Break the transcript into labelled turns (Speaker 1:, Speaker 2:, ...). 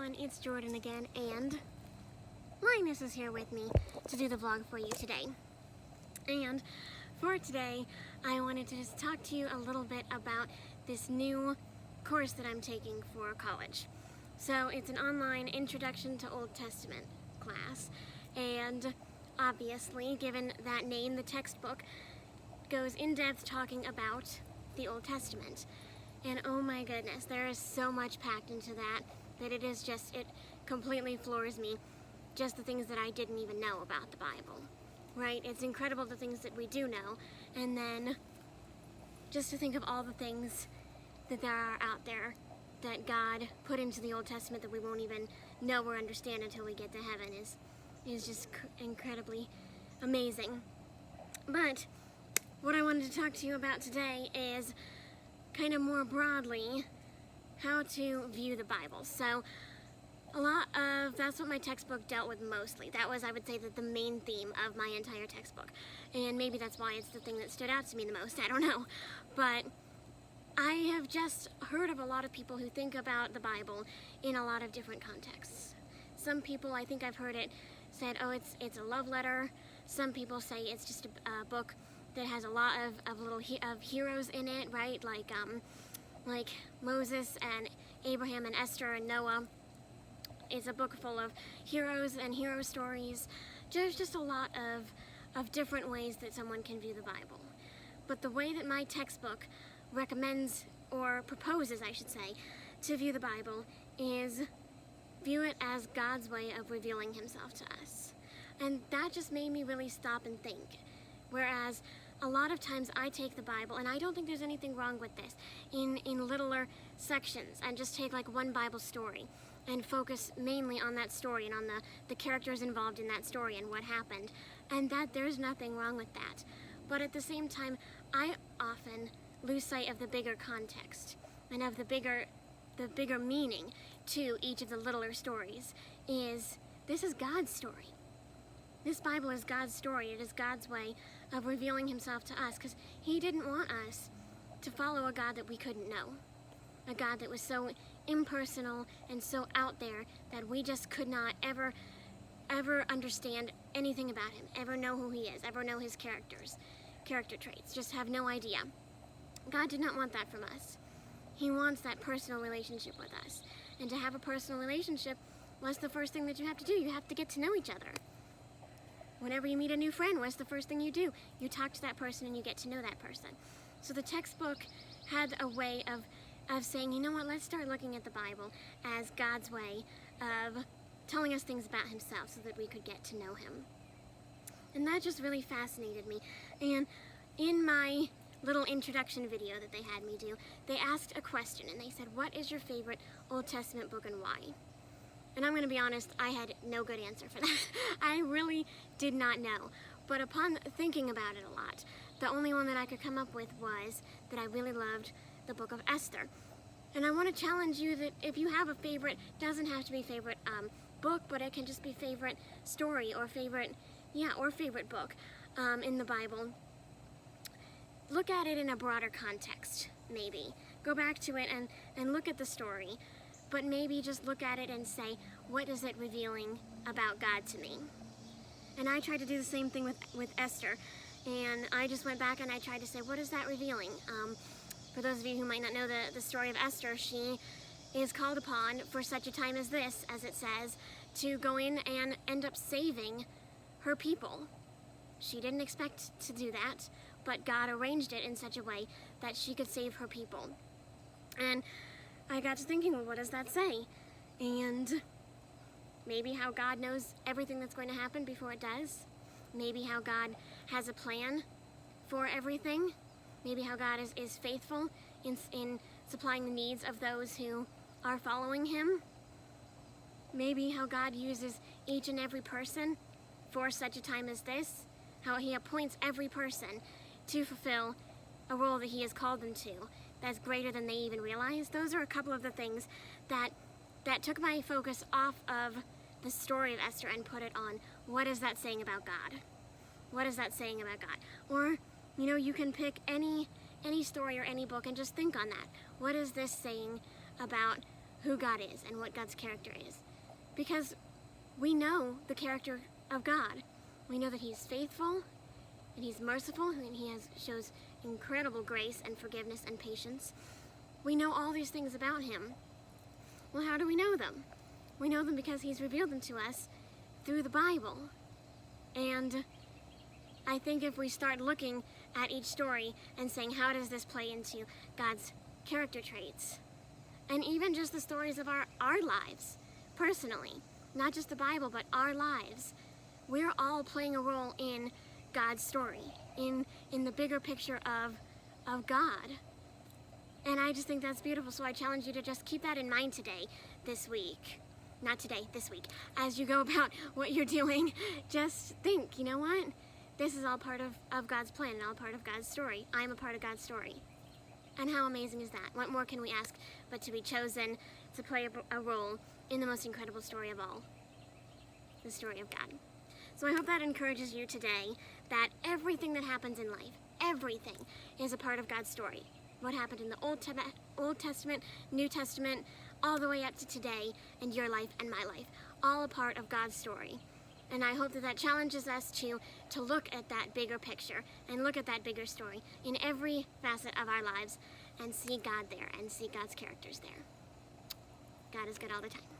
Speaker 1: everyone, it's Jordan again, and Linus is here with me to do the vlog for you today. And for today, I wanted to just talk to you a little bit about this new course that I'm taking for college. So it's an online Introduction to Old Testament class, and obviously, given that name, the textbook goes in depth talking about the Old Testament. And oh my goodness, there is so much packed into that it completely floors me, just the things that I didn't even know about the Bible, right? It's incredible the things that we do know, and then just to think of all the things that there are out there that God put into the Old Testament that we won't even know or understand until we get to heaven is just incredibly amazing. But what I wanted to talk to you about today is kind of more broadly how to view the Bible. So that's what my textbook dealt with mostly. That was, I would say, the main theme of my entire textbook. And maybe that's why it's the thing that stood out to me the most, I don't know. But I have just heard of a lot of people who think about the Bible in a lot of different contexts. Some people, I think I've heard it said, oh, it's a love letter. Some people say it's just a book that has a lot of heroes in it, right? Like Moses and Abraham and Esther and Noah. It's a book full of heroes and hero stories. There's just a lot of different ways that someone can view the Bible. But the way that my textbook recommends, or proposes, I should say, to view the Bible is view it as God's way of revealing himself to us. And that just made me really stop and think. Whereas a lot of times I take the Bible, and I don't think there's anything wrong with this, in littler sections, and just take like one Bible story and focus mainly on that story and on the characters involved in that story and what happened. And that there's nothing wrong with that. But at the same time, I often lose sight of the bigger context and of the bigger meaning to each of the littler stories. This is God's story. This Bible is God's story. It is God's way of revealing himself to us, because he didn't want us to follow a God that we couldn't know. A God that was so impersonal and so out there that we just could not ever understand anything about him, ever know who he is, ever know his character traits, just have no idea. God did not want that from us. He wants that personal relationship with us. And to have a personal relationship, what's the first thing that you have to do? You have to get to know each other. Whenever you meet a new friend, what's the first thing you do? You talk to that person and you get to know that person. So the textbook had a way of saying, you know what, let's start looking at the Bible as God's way of telling us things about himself so that we could get to know him. And that just really fascinated me. And in my little introduction video that they had me do, they asked a question and they said, what is your favorite Old Testament book and why? And I'm going to be honest, I had no good answer for that. I really did not know. But upon thinking about it a lot, the only one that I could come up with was that I really loved the book of Esther. And I want to challenge you that if you have a favorite, doesn't have to be favorite book, but it can just be favorite story or favorite book in the Bible. Look at it in a broader context, maybe. Go back to it and look at the story. But maybe just look at it and say, what is it revealing about God to me? And I tried to do the same thing with Esther. And I just went back and I tried to say, what is that revealing? For those of you who might not know the story of Esther, she is called upon for such a time as this, as it says, to go in and end up saving her people. She didn't expect to do that, but God arranged it in such a way that she could save her people. And I got to thinking, well, what does that say? And maybe how God knows everything that's going to happen before it does. Maybe how God has a plan for everything. Maybe how God is faithful in supplying the needs of those who are following him. Maybe how God uses each and every person for such a time as this. How he appoints every person to fulfill a role that he has called them to. That's greater than they even realize. Those are a couple of the things that took my focus off of the story of Esther and put it on, what is that saying about God? What is that saying about God? Or, you know, you can pick any story or any book and just think on that. What is this saying about who God is and what God's character is. Because we know the character of God. We know that he's faithful, and he's merciful, and he shows incredible grace and forgiveness and patience. We know all these things about him. Well, how do we know them? We know them because he's revealed them to us through the Bible. And I think if we start looking at each story and saying, how does this play into God's character traits? And even just the stories of our lives, personally. Not just the Bible, but our lives. We're all playing a role in God's story, in the bigger picture of God. And I just think that's beautiful, so I challenge you to just keep that in mind today, this week. Not today, this week. As you go about what you're doing, just think, you know what? This is all part of God's plan and all part of God's story. I'm a part of God's story. And how amazing is that? What more can we ask but to be chosen to play a role in the most incredible story of all, the story of God. So I hope that encourages you today that everything that happens in life, everything is a part of God's story. What happened in the Old Testament, New Testament, all the way up to today, and your life and my life, all a part of God's story. And I hope that that challenges us to look at that bigger picture and look at that bigger story in every facet of our lives and see God there and see God's characters there. God is good all the time.